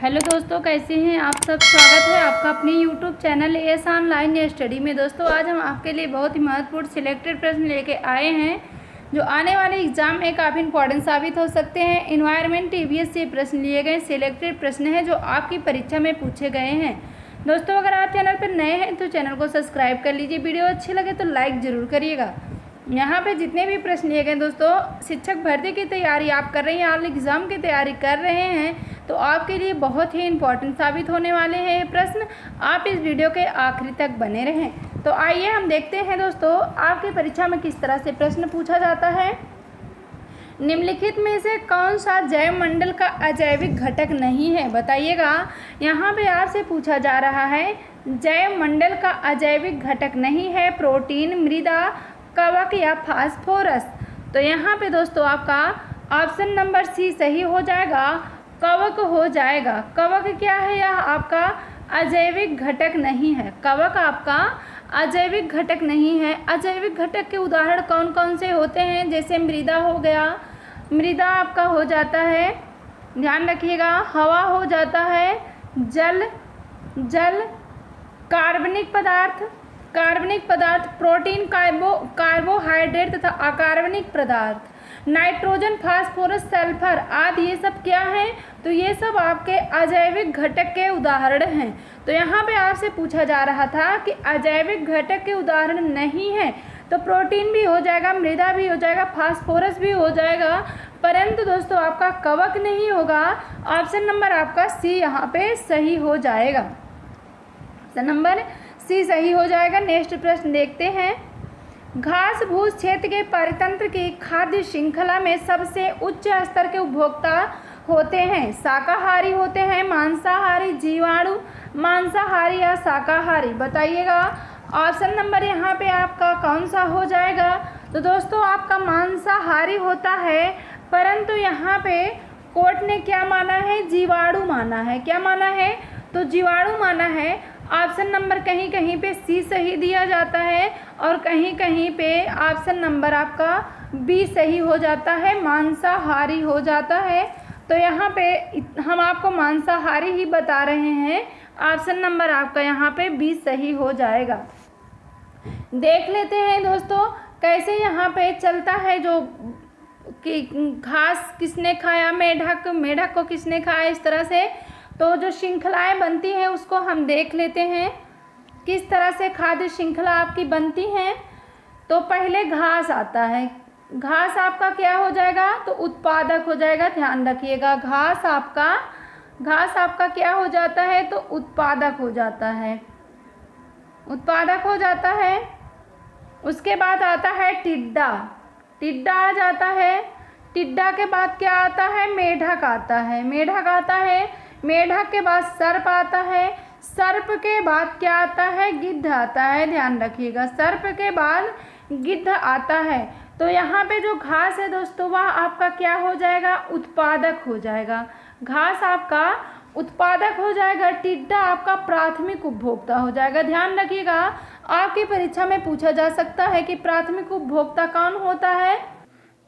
Hello दोस्तों, कैसे हैं आप सब। स्वागत है आपका अपने YouTube channel S online study में। दोस्तों आज हम आपके लिए बहुत ही महत्वपूर्ण सिलेक्टेड प्रश्न लेके आए हैं जो आने वाले एग्जाम में काफ़ी इंपॉर्टेंट साबित हो सकते हैं। एनवायरनमेंट ईवीएस से प्रश्न लिए गए सिलेक्टेड प्रश्न हैं जो आपकी परीक्षा में पूछे गए हैं। दोस्तों अगर आप चैनल पर नए हैं तो चैनल को सब्सक्राइब कर लीजिए। वीडियो अच्छी लगे तो लाइक ज़रूर करिएगा। यहाँ पे जितने भी प्रश्न लिए गए दोस्तों, शिक्षक भर्ती की तैयारी आप कर रही हैं, ऑल एग्ज़ाम की तैयारी कर रहे हैं तो आपके लिए बहुत ही इम्पोर्टेंट साबित होने वाले हैं ये प्रश्न। आप इस वीडियो के आखिरी तक बने रहें। तो आइए हम देखते हैं दोस्तों आपकी परीक्षा में किस तरह से प्रश्न पूछा जाता है। निम्नलिखित में से कौन सा जैव मंडल का अजैविक घटक नहीं है, बताइएगा। यहाँ पे आपसे पूछा जा रहा है जैव मंडल का अजैविक घटक नहीं है प्रोटीन, मृदा, कवक या फास्फोरस। तो यहाँ पे दोस्तों आपका ऑप्शन नंबर सी सही हो जाएगा, कवक हो जाएगा। कवक क्या है, यह आपका अजैविक घटक नहीं है। कवक आपका अजैविक घटक नहीं है। अजैविक घटक के उदाहरण कौन कौन से होते हैं, जैसे मृदा हो गया, मृदा आपका हो जाता है, ध्यान रखिएगा, हवा हो जाता है, जल, कार्बनिक पदार्थ, प्रोटीन, कार्बोहाइड्रेट तथा अकार्बनिक पदार्थ, नाइट्रोजन, फास्फोरस, सल्फर आदि, ये सब क्या हैं, तो ये सब आपके अजैविक घटक के उदाहरण हैं। तो यहाँ पे आपसे पूछा जा रहा था कि अजैविक घटक के उदाहरण नहीं है तो प्रोटीन भी हो जाएगा, मृदा भी हो जाएगा, फास्फोरस भी हो जाएगा, परंतु दोस्तों आपका कवक नहीं होगा। ऑप्शन नंबर आपका सी यहाँ पे सही हो जाएगा। ऑप्शन नंबर सी सही हो जाएगा। नेक्स्ट प्रश्न देखते हैं। घास भूस क्षेत्र के परितंत्र की खाद्य श्रृंखला में सबसे उच्च स्तर के उपभोक्ता होते हैं, शाकाहारी होते हैं, मांसाहारी, जीवाणु, मांसाहारी या शाकाहारी, बताइएगा। ऑप्शन नंबर यहाँ पे आपका कौन सा हो जाएगा, तो दोस्तों आपका मांसाहारी होता है, परंतु यहाँ पे कोर्ट ने क्या माना है, जीवाणु माना है। क्या माना है, तो जीवाणु माना है। ऑप्शन नंबर कहीं कहीं पे सी सही दिया जाता है और कहीं कहीं पे ऑप्शन नंबर आपका बी सही हो जाता है, मांसाहारी हो जाता है। तो यहाँ पे हम आपको मांसाहारी ही बता रहे हैं। ऑप्शन नंबर आपका यहाँ पे बी सही हो जाएगा। देख लेते हैं दोस्तों कैसे यहाँ पे चलता है जो कि घास किसने खाया, मेढक को किसने खाया, इस तरह से तो जो श्रृंखलाएं बनती हैं उसको हम देख लेते हैं किस तरह से खाद्य श्रृंखला आपकी बनती हैं। तो पहले घास आता है, घास आपका क्या हो जाएगा, तो उत्पादक हो जाएगा, ध्यान रखिएगा। घास आपका क्या हो जाता है, तो उत्पादक हो जाता है, उत्पादक हो जाता है। उसके बाद आता है टिड्डा आ जाता है। टिड्डा के बाद क्या आता है, मेढक आता है, मेढक के बाद सर्प आता है, सर्प के बाद क्या आता है, गिद्ध आता है, ध्यान रखिएगा, सर्प के बाद गिद्ध आता है। तो यहाँ पे जो घास है दोस्तों वह आपका क्या हो जाएगा, उत्पादक हो जाएगा। घास आपका उत्पादक हो जाएगा, टिड्डा आपका प्राथमिक उपभोक्ता हो जाएगा। ध्यान रखिएगा आपकी परीक्षा में पूछा जा सकता है कि प्राथमिक उपभोक्ता कौन होता है,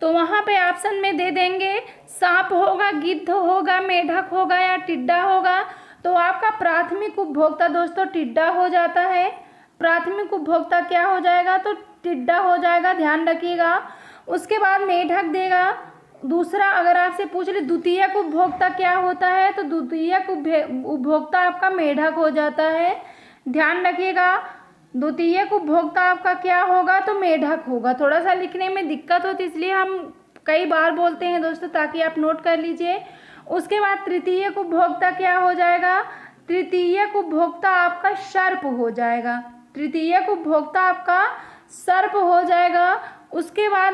तो वहाँ पे ऑप्शन में दे देंगे सांप होगा, गिद्ध होगा, मेढक होगा या टिड्डा होगा। तो आपका प्राथमिक उपभोक्ता दोस्तों टिड्डा हो जाता है। प्राथमिक उपभोक्ता क्या हो जाएगा, तो टिड्डा हो जाएगा, ध्यान रखिएगा। उसके बाद मेढक देगा। दूसरा अगर आपसे पूछ ले द्वितीयक उपभोक्ता क्या होता है, तो द्वितीयक उपभोक्ता आपका मेढक हो जाता है, ध्यान रखिएगा। द्वितीयक उपभोक्ता आपका क्या होगा, तो मेढक होगा। थोड़ा सा लिखने में दिक्कत होती इसलिए हम कई बार बोलते हैं दोस्तों ताकि आप नोट कर लीजिए। उसके बाद तृतीयक उपभोक्ता क्या हो जाएगा, तृतीयक उपभोक्ता आपका सर्प हो जाएगा, तृतीयक उपभोक्ता आपका सर्प हो जाएगा। उसके बाद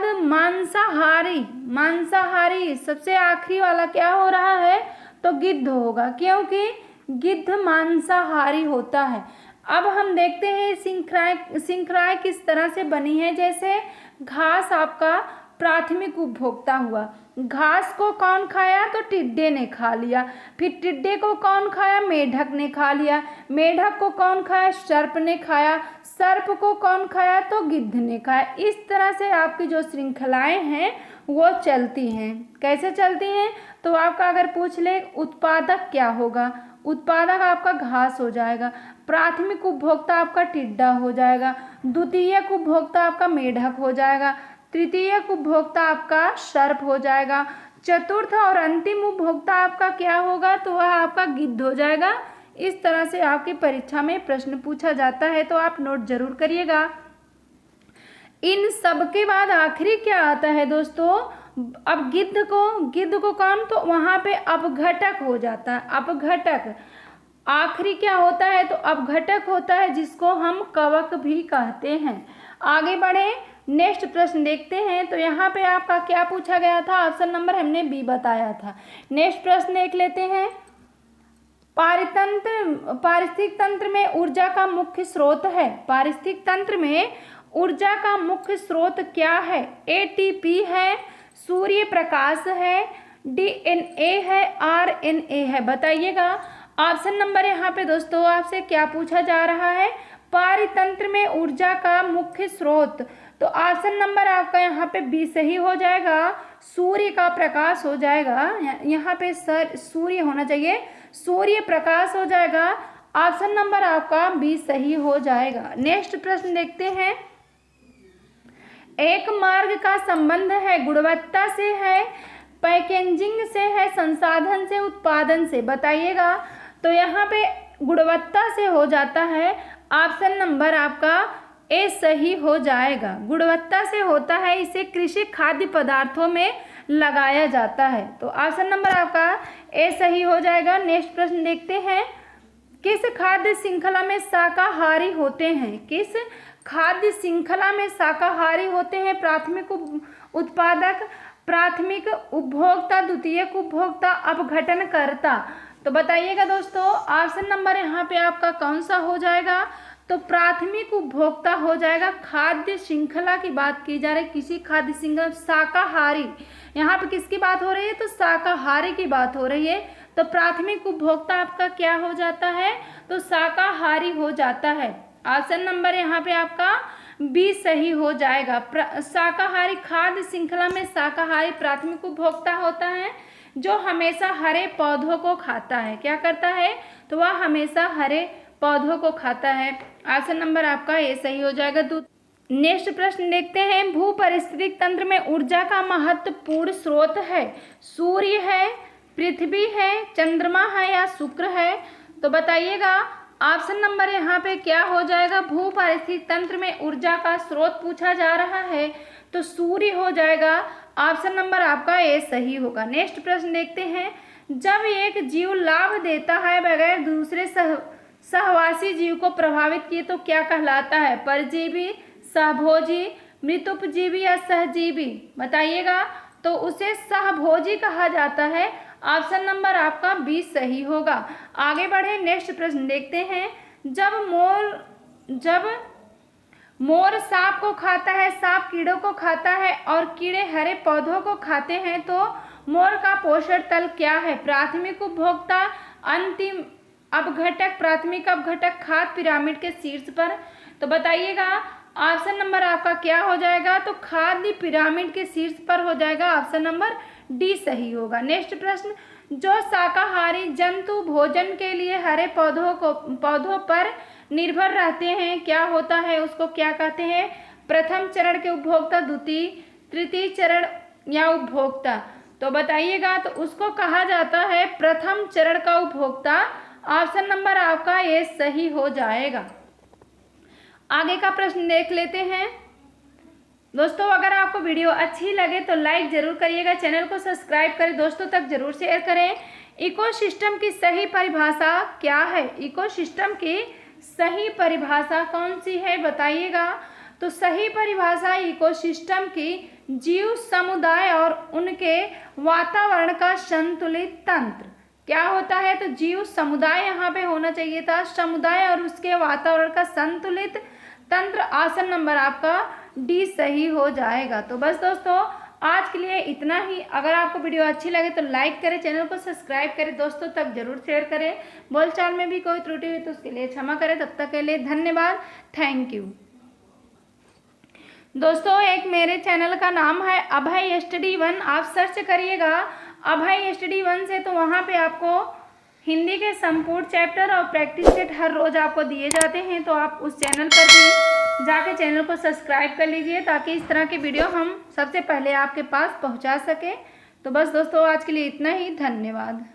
मांसाहारी सबसे आखिरी वाला क्या हो रहा है, तो गिद्ध होगा, क्योंकि गिद्ध मांसाहारी होता है। अब हम देखते हैं श्रृंखलाएं किस तरह से बनी है। जैसे घास आपका प्राथमिक उपभोक्ता हुआ, घास को कौन खाया, तो टिड्डे ने खा लिया, फिर टिड्डे को कौन खाया, मेढक ने खा लिया, मेढक को कौन खाया, सर्प ने खाया, सर्प को कौन खाया, तो गिद्ध ने खाया। इस तरह से आपकी जो श्रृंखलाएं हैं वो चलती हैं। कैसे चलती हैं? तो आपका अगर पूछ ले उत्पादक क्या होगा, उत्पादक आपका घास हो जाएगा। प्राथमिक उपभोक्ता आपका टिड्डा हो जाएगा। द्वितीयक उपभोक्ता आपका मेढक हो जाएगा। तृतीयक उपभोक्ता आपका सर्प हो जाएगा। चतुर्थ और अंतिम उपभोक्ता आपका क्या होगा? तो वह आपका गिद्ध हो जाएगा। इस तरह से आपकी परीक्षा में प्रश्न पूछा जाता है, तो आप नोट जरूर करिएगा। इन सब के बाद आखिरी क्या आता है दोस्तों? अब गिद्ध को कौन? तो वहां पे अपघटक हो जाता है। अपघटक आखिरी क्या होता है? तो अपघटक होता है, जिसको हम कवक भी कहते हैं। आगे बढ़े, नेक्स्ट प्रश्न देखते हैं। तो यहाँ पे आपका क्या पूछा गया था? ऑप्शन नंबर हमने बी बताया था। नेक्स्ट प्रश्न देख लेते हैं। पारिस्थितिक तंत्र में ऊर्जा का मुख्य स्रोत है। पारिस्थितिक तंत्र में ऊर्जा का मुख्य स्रोत क्या है? एटीपी है, सूर्य प्रकाश है, डीएनए है, आरएनए है। बताइएगा। ऑप्शन नंबर यहाँ पे दोस्तों आपसे क्या पूछा जा रहा है? पारितंत्र में ऊर्जा का मुख्य स्रोत। तो ऑप्शन नंबर आपका यहाँ पे बी सही हो जाएगा, सूर्य का प्रकाश हो जाएगा। यहाँ पे सर सूर्य होना चाहिए, सूर्य प्रकाश हो जाएगा। ऑप्शन नंबर आपका बी सही हो जाएगा। नेक्स्ट प्रश्न देखते हैं। एक मार्ग का संबंध है, गुणवत्ता से है, पैकेजिंग से है, संसाधन से, उत्पादन से। बताइएगा। तो यहाँ पे गुणवत्ता से हो जाता है। ऑप्शन नंबर आपका ए सही हो जाएगा। गुणवत्ता से होता है, इसे कृषि खाद्य पदार्थों में लगाया जाता है। तो ऑप्शन नंबर आपका ए सही हो जाएगा। नेक्स्ट प्रश्न देखते हैं। किस खाद्य श्रृंखला में शाकाहारी होते हैं? किस खाद्य श्रृंखला में शाकाहारी होते हैं? प्राथमिक उत्पादक, प्राथमिक उपभोक्ता, द्वितीयक उपभोक्ता, अपघटनकर्ता। तो बताइएगा दोस्तों, ऑप्शन नंबर यहाँ पे आपका कौन सा हो जाएगा? तो प्राथमिक उपभोक्ता हो जाएगा। खाद्य श्रृंखला की बात की जा रही है, किसी खाद्य श्रृंखला शाकाहारी, यहाँ पे किसकी बात हो रही है? तो शाकाहारी की बात हो रही है। तो प्राथमिक उपभोक्ता आपका क्या हो जाता है? तो शाकाहारी हो जाता है। ऑप्शन नंबर यहाँ पे आपका बी सही हो जाएगा। शाकाहारी खाद्य श्रृंखला में शाकाहारी प्राथमिक उपभोक्ता होता है, जो हमेशा हरे पौधों को खाता है। क्या करता है? तो वह हमेशा हरे पौधों को खाता है। ऑप्शन नंबर आपका ए सही हो जाएगा। नेक्स्ट प्रश्न देखते हैं। भू परिस्थितिक तंत्र में ऊर्जा का महत्वपूर्ण स्रोत है, सूर्य है, पृथ्वी है, चंद्रमा है या शुक्र है? तो बताइएगा। ऑप्शन नंबर यहाँ पे क्या हो जाएगा? भू परिस्थितिक तंत्र में ऊर्जा का स्रोत पूछा जा रहा है, तो सूर्य हो जाएगा। ऑप्शन नंबर आपका ए सही होगा। नेक्स्ट प्रश्न देखते हैं। जब एक जीव लाभ देता है बगैर दूसरे सहवासी जीव को प्रभावित किए तो क्या कहलाता है? परजीवी, सहभोजी, मृतोपजीवी या सहजीवी? बताइएगा। तो उसे सहभोजी कहा जाता है। ऑप्शन नंबर आपका बी सही होगा। आगे बढ़े, नेक्स्ट प्रश्न देखते हैं। जब मोर सांप को खाता है, सांप कीड़ों को खाता है और कीड़े हरे पौधों को खाते हैं, तो मोर का पोषण तल क्या है? प्राथमिक उपभोक्ता, अंतिम अपघटक, प्राथमिक अपघटक, खाद्य पिरामिड के शीर्ष पर। तो बताइएगा। ऑप्शन नंबर आपका क्या हो जाएगा? तो खाद्य पिरामिड के शीर्ष पर हो जाएगा। ऑप्शन नंबर डी सही होगा। नेक्स्ट प्रश्न। जो शाकाहारी जंतु भोजन के लिए हरे पौधों पर निर्भर रहते हैं, क्या होता है? उसको क्या कहते हैं? प्रथम चरण के उपभोक्ता, द्वितीय, तृतीय चरण या उपभोक्ता? तो बताइएगा। तो उसको कहा जाता है प्रथम चरण का उपभोक्ता। ऑप्शन नंबर आपका ये सही हो जाएगा। आगे का प्रश्न देख लेते हैं। दोस्तों, अगर आपको वीडियो अच्छी लगे तो लाइक जरूर करिएगा, चैनल को सब्सक्राइब करें, दोस्तों तक जरूर शेयर करें। इकोसिस्टम की सही परिभाषा क्या है? इकोसिस्टम की सही परिभाषा कौन सी है? बताइएगा। तो सही परिभाषा इकोसिस्टम की जीव समुदाय और उनके वातावरण का संतुलित तंत्र। क्या होता है? तो जीव समुदाय यहाँ पे होना चाहिए था, समुदाय और उसके वातावरण का संतुलित तंत्र। ऑप्शन नंबर आपका डी सही हो जाएगा। तो बस दोस्तों, आज के लिए इतना ही। अगर आपको वीडियो अच्छी लगे तो लाइक करें, चैनल को सब्सक्राइब करें, दोस्तों तक जरूर शेयर करें। बोलचाल में भी कोई त्रुटि हुई तो उसके लिए क्षमा करें। तब तक के लिए धन्यवाद। Thank you. दोस्तों एक मेरे चैनल का नाम है अभय स्टडी वन, आप सर्च करिएगा अभय स्टडी वन से, तो वहाँ पे आपको हिंदी के संपूर्ण चैप्टर और प्रैक्टिस सेट हर रोज़ आपको दिए जाते हैं। तो आप उस चैनल पर भी जाके चैनल को सब्सक्राइब कर लीजिए ताकि इस तरह की वीडियो हम सबसे पहले आपके पास पहुँचा सकें। तो बस दोस्तों आज के लिए इतना ही, धन्यवाद।